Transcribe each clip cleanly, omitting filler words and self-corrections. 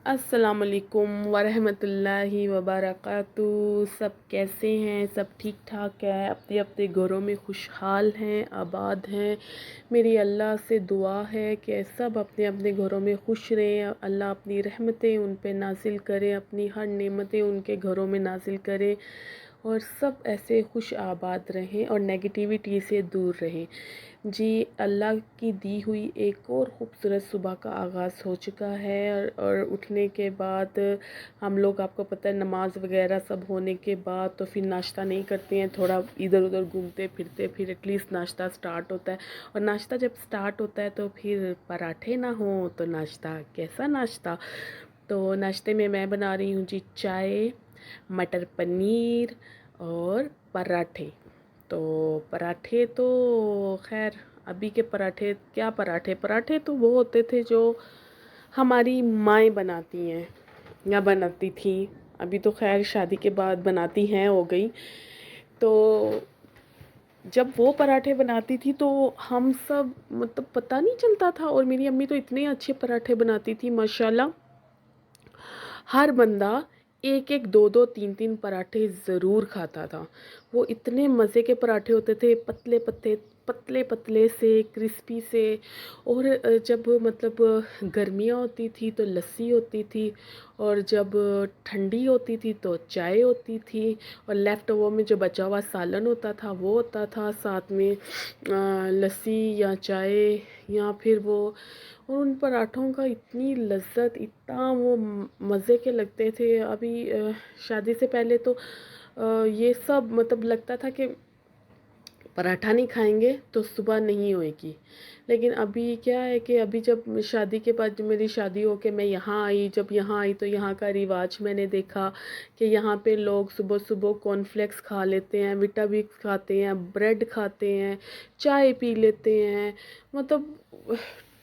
अस्सलामुअलैकुम वरहमतुल्लाहि वबरकातुहू। सब कैसे हैं? सब ठीक ठाक है, अपने अपने घरों में खुशहाल हैं, आबाद हैं। मेरी अल्लाह से दुआ है कि सब अपने अपने घरों में खुश रहें। अल्लाह अपनी रहमतें उन पे नाजिल करे, अपनी हर नेमतें उनके घरों में नाजिल करे और सब ऐसे खुश आबाद रहें और नेगेटिविटी से दूर रहें। जी, अल्लाह की दी हुई एक और ख़ूबसूरत सुबह का आगाज़ हो चुका है और उठने के बाद हम लोग, आपको पता है, नमाज़ वगैरह सब होने के बाद तो फिर नाश्ता नहीं करते हैं, थोड़ा इधर उधर घूमते फिरते फिर एटलीस्ट नाश्ता स्टार्ट होता है। और नाश्ता जब स्टार्ट होता है तो फिर पराठे ना हो तो नाश्ता कैसा नाश्ता। तो नाश्ते में मैं बना रही हूँ जी चाय, मटर पनीर और पराठे। तो पराठे तो खैर अभी के पराठे क्या, पराठे पराठे तो वो होते थे जो हमारी माएँ बनाती हैं या बनाती थी। अभी तो खैर शादी के बाद बनाती हैं हो गई। तो जब वो पराठे बनाती थी तो हम सब मतलब पता नहीं चलता था, और मेरी अम्मी तो इतने अच्छे पराठे बनाती थी माशाल्लाह। हर बंदा एक एक दो दो तीन तीन पराठे ज़रूर खाता था। वो इतने मज़े के पराठे होते थे, पतले पतले पतले पतले से, क्रिस्पी से। और जब मतलब गर्मियाँ होती थी तो लस्सी होती थी, और जब ठंडी होती थी तो चाय होती थी, और लेफ़्ट ओवर में जो बचा हुआ सालन होता था वो होता था, साथ में लस्सी या चाय या फिर वो। और उन पराठों का इतनी लज़्ज़त, इतना वो मज़े के लगते थे। अभी शादी से पहले तो ये सब मतलब लगता था कि पराठा नहीं खाएंगे तो सुबह नहीं होएगी। लेकिन अभी क्या है कि अभी जब शादी के बाद, जब मेरी शादी हो के मैं यहाँ आई, जब यहाँ आई तो यहाँ का रिवाज मैंने देखा कि यहाँ पे लोग सुबह सुबह कॉर्नफ्लेक्स खा लेते हैं, विटामिक्स खाते हैं, ब्रेड खाते हैं, चाय पी लेते हैं, मतलब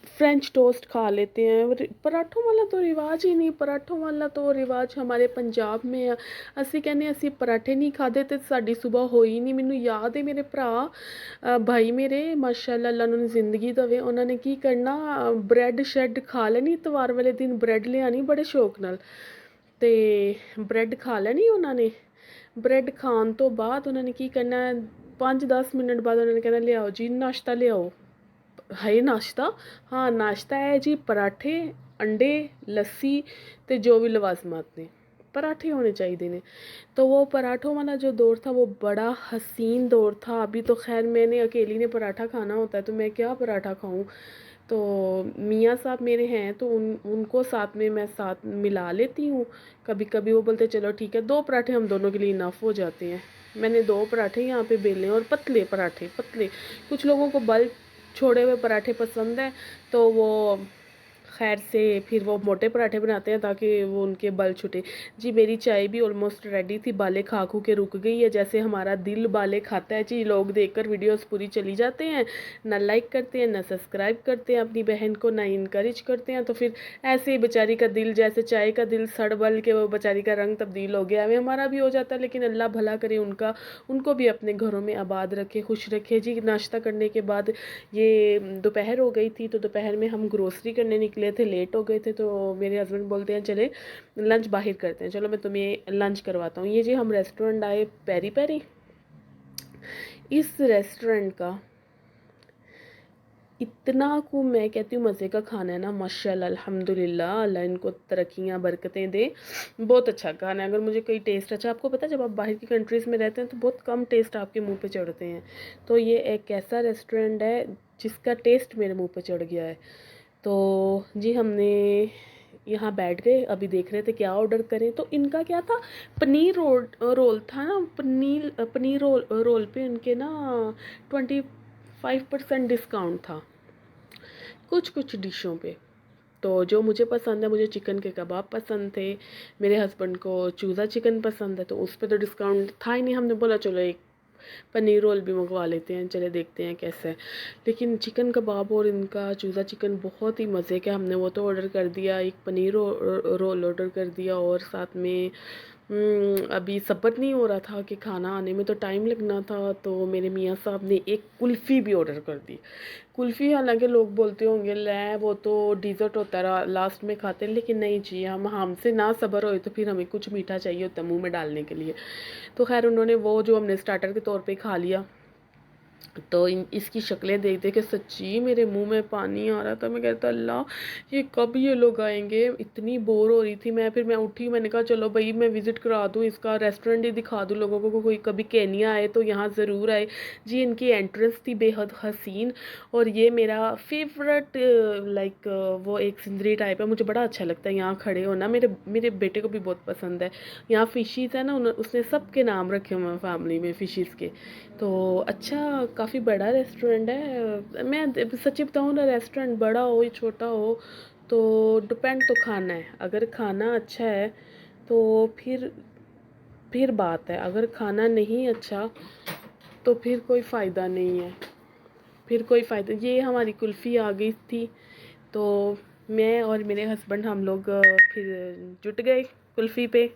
फ्रेंच टोस्ट खा लेते हैं। और पराठों वाला तो रिवाज ही नहीं, पराठों वाला तो रिवाज हमारे पंजाब में है। ਅਸੀਂ ਕਹਿੰਦੇ ਅਸੀਂ पराठे नहीं खाते तो साड़ी सुबह हो ही नहीं। ਮੈਨੂੰ याद है मेरे भरा भाई मेरे माशाल्लाह अल्लाह उन्होंने ज़िंदगी देवे, उन्होंने की करना, ब्रेड शैड खा लेनी, इतवार वाले दिन ब्रेड लियानी बड़े शौक नाल, ते ब्रेड खा लेनी उन्होंने। ब्रेड खान तो बाद उन्होंने की करना, 5-10 मिनट बाद उन्होंने कहना लियाओ जी नाश्ता लियाओ। है नाश्ता, हाँ नाश्ता है जी, पराठे, अंडे, लस्सी ते जो भी लवाजमात ने, पराठे होने चाहिए ने। तो वो पराठों वाला जो दौर था वो बड़ा हसीन दौर था। अभी तो खैर मैंने अकेली ने पराठा खाना होता है तो मैं क्या पराठा खाऊं। तो मियाँ साहब मेरे हैं तो उनको साथ में मैं साथ मिला लेती हूँ। कभी कभी वो बोलते चलो ठीक है, 2 पराठे हम दोनों के लिए इनफ हो जाते हैं। मैंने 2 पराठे यहाँ पे बेले, और पतले पराठे पतले। कुछ लोगों को बल छोड़े हुए पराठे पसंद है तो वो खैर से फिर वो मोटे पराठे बनाते हैं ताकि वो उनके बल छूटे। जी मेरी चाय भी ऑलमोस्ट रेडी थी, बाले खा खू के रुक गई है, जैसे हमारा दिल बाले खाता है जी। लोग देखकर वीडियोस पूरी चली जाते हैं, ना लाइक करते हैं, ना सब्सक्राइब करते हैं अपनी बहन को, ना इनकरेज करते हैं। तो फिर ऐसे ही बेचारी का दिल, जैसे चाय का दिल सड़ बल के वो बेचारी का रंग तब्दील हो गया, हमें हमारा भी हो जाता है। लेकिन अल्लाह भला करे उनका, उनको भी अपने घरों में आबाद रखे, खुश रखे जी। नाश्ता करने के बाद ये दोपहर हो गई थी, तो दोपहर में हम ग्रोसरी करने निकले थे, लेट हो गए थे। तो मेरे हस्बैंड बोलते हैं चले लंच बाहर करते हैं, चलो मैं तुम्हें लंच करवाता हूँ। ये जी हम रेस्टोरेंट आए, पेरी पेरी। इस रेस्टोरेंट का इतना को मैं कहती हूँ मज़े का खाना है ना, माशाल्लाह अल्हम्दुलिल्लाह, अल्लाह इनको तरक्कियाँ बरकतें दे। बहुत अच्छा खाना है। अगर मुझे कोई टेस्ट अच्छा, आपको पता है जब आप बाहर की कंट्रीज़ में रहते हैं तो बहुत कम टेस्ट आपके मुंह पे चढ़ते हैं। तो ये एक ऐसा रेस्टोरेंट है जिसका टेस्ट मेरे मुँह पे चढ़ गया है। तो जी हमने यहाँ बैठ गए, अभी देख रहे थे क्या ऑर्डर करें। तो इनका क्या था, पनीर रोल रोल था ना, पनीर पनीर रोल रोल पे इनके ना 25% डिस्काउंट था कुछ कुछ डिशों पे। तो जो मुझे पसंद है, मुझे चिकन के कबाब पसंद थे, मेरे हस्बैंड को चूज़ा चिकन पसंद है, तो उस पर तो डिस्काउंट था ही नहीं। हमने बोला चलो एक पनीर रोल भी मंगवा लेते हैं, चले देखते हैं कैसे है। लेकिन चिकन कबाब और इनका चूज़ा चिकन बहुत ही मज़े का, हमने वो तो ऑर्डर कर दिया, एक पनीर रोल ऑर्डर कर दिया, और साथ में अभी सब्र नहीं हो रहा था कि खाना आने में तो टाइम लगना था, तो मेरे मियाँ साहब ने एक कुल्फ़ी भी ऑर्डर कर दी। कुल्फ़ी हालांकि लोग बोलते होंगे ले वो तो डिज़र्ट होता है लास्ट में खाते हैं, लेकिन नहीं जी, हमसे ना सब्र होए तो फिर हमें कुछ मीठा चाहिए होता है मुंह में डालने के लिए। तो खैर उन्होंने वो जो हमने स्टार्टर के तौर पे खा लिया, तो इसकी शक्लें देख देख के सच्ची मेरे मुंह में पानी आ रहा था। मैं कहता अल्लाह ये कब ये लोग आएंगे, इतनी बोर हो रही थी मैं। फिर मैं उठी, मैंने कहा चलो भाई मैं विज़िट करा दूँ इसका रेस्टोरेंट ही दिखा दूँ लोगों को, कोई कभी केन्या आए तो यहाँ ज़रूर आए जी। इनकी एंट्रेंस थी बेहद हसीन, और ये मेरा फेवरेट लाइक वो एक सिंदरी टाइप है, मुझे बड़ा अच्छा लगता है यहाँ खड़े होना। मेरे मेरे बेटे को भी बहुत पसंद है। यहाँ फ़िशीज़ है ना, उसने सबके नाम रखे हुए हैं फैमिली में फ़िशीज़ के। तो अच्छा काफ़ी बड़ा रेस्टोरेंट है। मैं सच्ची बताऊँ ना, रेस्टोरेंट बड़ा हो या छोटा हो तो डिपेंड तो खाना है। अगर खाना अच्छा है तो फिर बात है, अगर खाना नहीं अच्छा तो फिर कोई फ़ायदा नहीं है, फिर कोई फ़ायदा। ये हमारी कुल्फ़ी आ गई थी, तो मैं और मेरे हस्बैंड हम लोग फिर जुट गए कुल्फ़ी पे।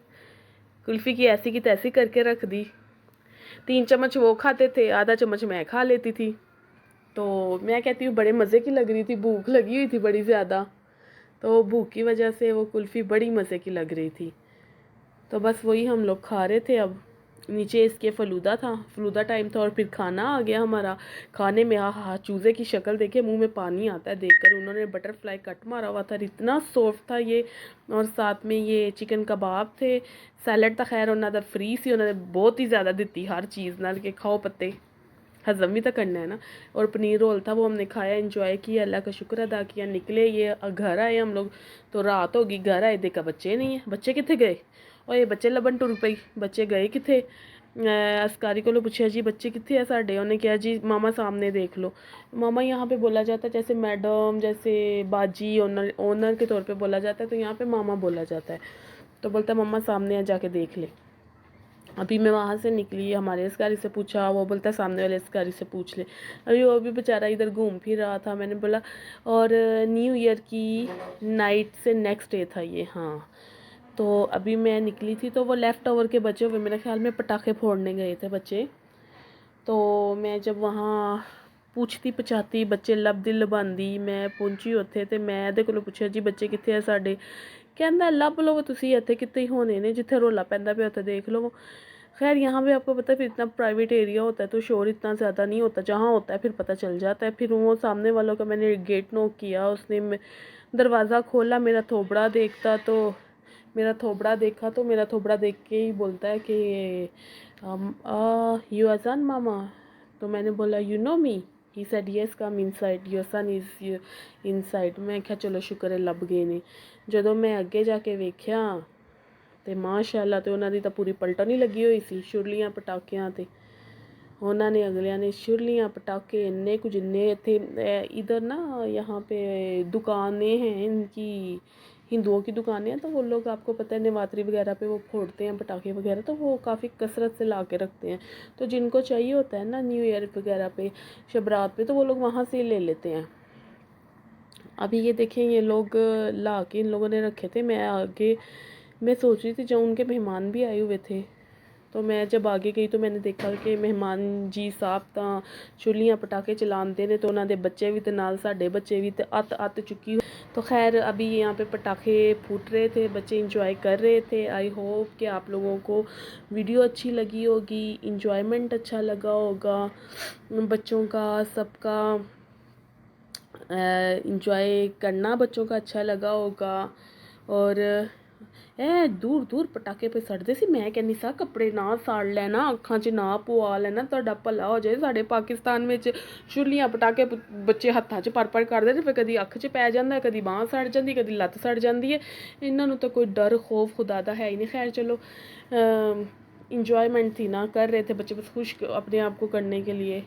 कुल्फ़ी की ऐसी की तैसी करके रख दी। 3 चम्मच वो खाते थे, आधा चम्मच मैं खा लेती थी। तो मैं कहती हूँ बड़े मज़े की लग रही थी, भूख लगी हुई थी बड़ी ज़्यादा, तो भूख की वजह से वो कुल्फ़ी बड़ी मज़े की लग रही थी। तो बस वही हम लोग खा रहे थे। अब नीचे इसके फ़लूदा था, फ़लूदा टाइम था, और फिर खाना आ गया हमारा। खाने में चूज़े की शक्ल देखे मुंह में पानी आता है देखकर। उन्होंने बटरफ्लाई कट मारा हुआ था, इतना सॉफ्ट था ये, और साथ में ये चिकन कबाब थे। सैलड था खैर उन्होंने फ्री सी, उन्होंने बहुत ही ज़्यादा दी हर चीज़ नाल के खाओ पत्ते, हज़म भी तो करना है ना। और पनीर रोल था, वो हमने खाया, एंजॉय किया, अल्लाह का शुक्र अदा किया। निकले ये घर आए हम लोग, तो रात होगी। घर आए देखा बच्चे नहीं है, बच्चे कितने गए, और ये बच्चे लबन टुर पई, बच्चे गए कितने। अस्कारी को पूछा जी बच्चे कितने है साढ़े, उन्हें कहा जी मामा सामने देख लो। मामा यहाँ पे बोला जाता है जैसे मैडम, जैसे बाजी, ओनर ओनर के तौर पे बोला जाता है, तो यहाँ पे मामा बोला जाता है। तो बोलता है मम्मा सामने जाके देख ले। अभी मैं वहाँ से निकली, हमारे अस्कारी से पूछा, वो बोलता सामने वाले अस्कारी से पूछ ले। अभी वो भी बेचारा इधर घूम फिर रहा था। मैंने बोला, और न्यू ईयर की नाइट से नेक्स्ट डे था ये, हाँ। तो अभी मैं निकली थी, तो वो लेफ़्ट ओवर के बचे हुए मेरे ख्याल में पटाखे फोड़ने गए थे बच्चे। तो मैं जब वहाँ पूछती पछाती, बच्चे लब दिल लबांदी, मैं पहुंची उत्थे, ते मैं ਇਹਦੇ ਕੋਲੋਂ ਪੁੱਛਿਆ ਜੀ ਬੱਚੇ ਕਿੱਥੇ ਆ ਸਾਡੇ। कहता ਲੱਭ ਲਵੋ ਤੁਸੀਂ ਇੱਥੇ कितने ही होने ने, जिथे रोला पैंदा पे उत्थे देख लो। खैर यहाँ पे आपको पता है फिर इतना प्राइवेट एरिया होता है तो शोर इतना ज़्यादा नहीं होता, जहाँ होता है फिर पता चल जाता है। फिर वो सामने वालों का मैंने गेट नॉक किया, उसने दरवाज़ा खोला, मेरा थोबड़ा देखता तो मेरा थोबड़ा देखा, तो मेरा थोबड़ा देख के ही बोलता है कि यू अजान मामा। तो मैंने बोला you know me. He said yes come inside, your son is inside. मैं क्या चलो शुक्र है ਲੱਭ गए ने। ਜਦੋਂ मैं ਅੱਗੇ ਜਾ ਕੇ ਵੇਖਿਆ ਤੇ ਮਾਸ਼ਾਅੱਲਾ, ਤੇ ਉਹਨਾਂ ਦੀ ਤਾਂ ਪੂਰੀ ਪਲਟਨ ਹੀ ਲੱਗੀ ਹੋਈ ਸੀ ਛੁਰਲੀਆਂ ਪਟਾਕਿਆਂ ਤੇ। ਉਹਨਾਂ ਨੇ अगलियां ने छुरलियाँ पटाखे इन्ने कुछ इन्ने थे। इधर ना यहाँ पे दुकानें हैं इनकी, हिंदुओं की दुकानें हैं, तो वो लोग आपको पता है नवरात्रि वगैरह पे वो फोड़ते हैं पटाखे वगैरह, तो वो काफ़ी कसरत से ला के रखते हैं। तो जिनको चाहिए होता है ना न्यू ईयर वगैरह पे, शबरात पे, तो वो लोग वहाँ से ले लेते हैं। अभी ये देखें ये लोग ला के इन लोगों ने रखे थे। मैं आगे मैं सोच रही थी, जब उनके मेहमान भी आए हुए थे, तो मैं जब आगे गई तो मैंने देखा कि मेहमान जी साहब ਤਾਂ ਛੁੱਲੀਆਂ पटाखे चलाते ने, तो उन्होंने बच्चे भी, तो नाल साढ़े बच्चे भी, तो अत चुकी। तो खैर अभी यहाँ पे पटाखे फूट रहे थे, बच्चे इंजॉय कर रहे थे। आई होप कि आप लोगों को वीडियो अच्छी लगी होगी, इंजॉयमेंट अच्छा लगा होगा बच्चों का, सबका इंजॉय करना बच्चों का अच्छा लगा होगा। और दूर दूर पटाखे पे सड़ते सी। मैं कहनी सा कपड़े ना साड़ लेना, अखां च ना पवा लेना, तुहाडा भला हो जाए। साढ़े पाकिस्तान में छुरलियां पटाखे बच्चे हत्थां च पर करदे ने, फिर कदी अख च पै जांदा, कदी बांह सड़ जांदी, कदी लत्त सड़ जांदी है। इन्हां नूं तां कोई डर खौफ खुदा दा है ही नहीं। खैर चलो इंजॉयमेंट थी ना, कर रहे थे बच्चे बस खुश अपने आप को करने के लिए।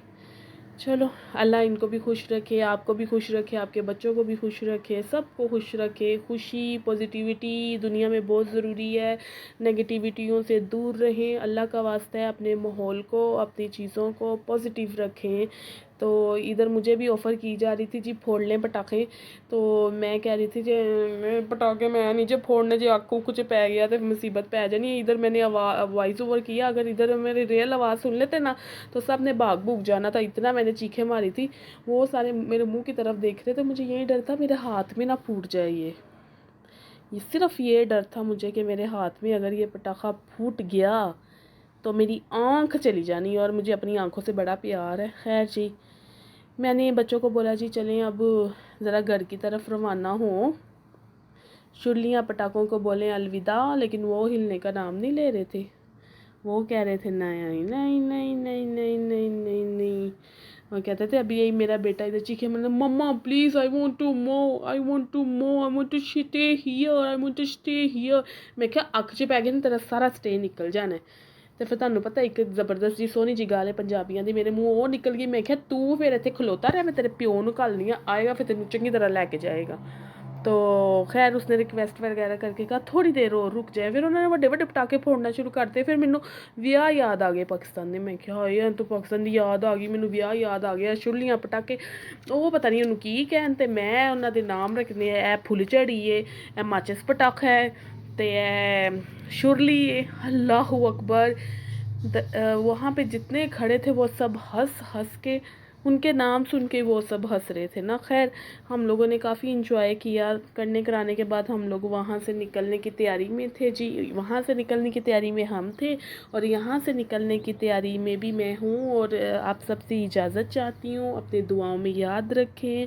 चलो अल्लाह इनको भी खुश रखे, आपको भी खुश रखे, आपके बच्चों को भी खुश रखे, सबको खुश रखे। खुशी पॉजिटिविटी दुनिया में बहुत ज़रूरी है। नेगेटिविटियों से दूर रहें, अल्लाह का वास्ता है। अपने माहौल को, अपनी चीज़ों को पॉजिटिव रखें, तो इधर मुझे भी ऑफ़र की जा रही थी जी फोड़ लें पटाखे। तो मैं कह रही थी जे मैं पटाखे मैं नहीं जे फोड़ने, जे आक्खू कुछ पै गया तो मुसीबत पै जानी। इधर मैंने वॉइस ओवर किया, अगर इधर मेरी रियल आवाज़ सुन लेते ना तो सब ने भाग भूग जाना था, इतना मैंने चीखें मारी थी। वो सारे मेरे मुँह की तरफ देख रहे थे, मुझे यही डर था मेरे हाथ में ना फूट जाए ये सिर्फ़ ये डर था मुझे कि मेरे हाथ में अगर ये पटाखा फूट गया तो मेरी आँख चली जानी, और मुझे अपनी आँखों से बड़ा प्यार है। खैर जी, मैंने बच्चों को बोला जी चलें अब ज़रा घर की तरफ रवाना हो। शुरलियाँ पटाखों को बोलें अलविदा, लेकिन वो हिलने का नाम नहीं ले रहे थे। वो कह रहे थे नहीं नहीं नहीं नहीं नहीं नहीं नहीं नहीं। वो कहते थे अभी यही मेरा बेटा इधर चीखे, मतलब mamma please I want to move, I want to move, I want to stay here, I want to stay here. मैं क्या अख च पै गया ना तेरा सारा स्टे निकल जाना है। तो फिर तुहानू पता एक जबरदस्त जी सोहनी जी गल है पंजाबियां दी, मेरे मूँह वो निकल गई। मैं क्या तू फिर इत्थे खलोता रहा, मैं तेरे प्यो नू घल्लनी आएगा फिर तेन चंगी तरह लैके जाएगा। तो खैर उसने रिक्वेस्ट वगैरह करके कहा थोड़ी देर और रुक जाए, फिर उन्होंने बड़े बड़े पटाखे फोड़ना शुरू करते। फिर मैनू विआह याद आ गए पाकिस्तान दे। मैं क्या होया तो पाकिस्तान दी याद आ गई, मैनू विआह याद आ गया। शुरलियाँ पटाखे ਉਹ ਪਤਾ ਨਹੀਂ ਉਹਨੂੰ ਕੀ ਕਹਿਣ, ਤੇ ਮੈਂ ਉਹਨਾਂ ਦੇ ਨਾਮ ਰੱਖਨੇ ਇਹ ਫੁੱਲਝੜੀ ਏ, ਇਹ ਮਾਚਿਸ ਪਟਾਖਾ ਹੈ, ਤੇ ਇਹ शुरली अल्लाह अकबर। वहाँ पे जितने खड़े थे वो सब हंस हंस के, उनके नाम सुन के वो सब हंस रहे थे ना। खैर हम लोगों ने काफ़ी इंजॉय किया। करने कराने के बाद हम लोग वहाँ से निकलने की तैयारी में थे जी। वहाँ से निकलने की तैयारी में हम थे और यहाँ से निकलने की तैयारी में भी मैं हूँ। और आप सबसे इजाज़त चाहती हूँ, अपने दुआओं में याद रखें।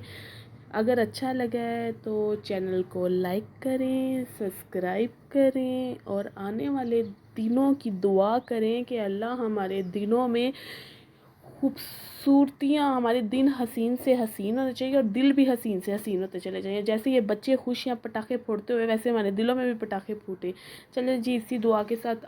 अगर अच्छा लगा है तो चैनल को लाइक करें, सब्सक्राइब करें और आने वाले दिनों की दुआ करें कि अल्लाह हमारे दिनों में खूबसूरतियाँ, हमारे दिन हसीन से हसीन होने चाहिए और दिल भी हसीन से हसीन होते चले जाएँ। जैसे ये बच्चे खुशियाँ पटाखे फोड़ते हुए वैसे हमारे दिलों में भी पटाखे फूटे। चलिए जी, इसी दुआ के साथ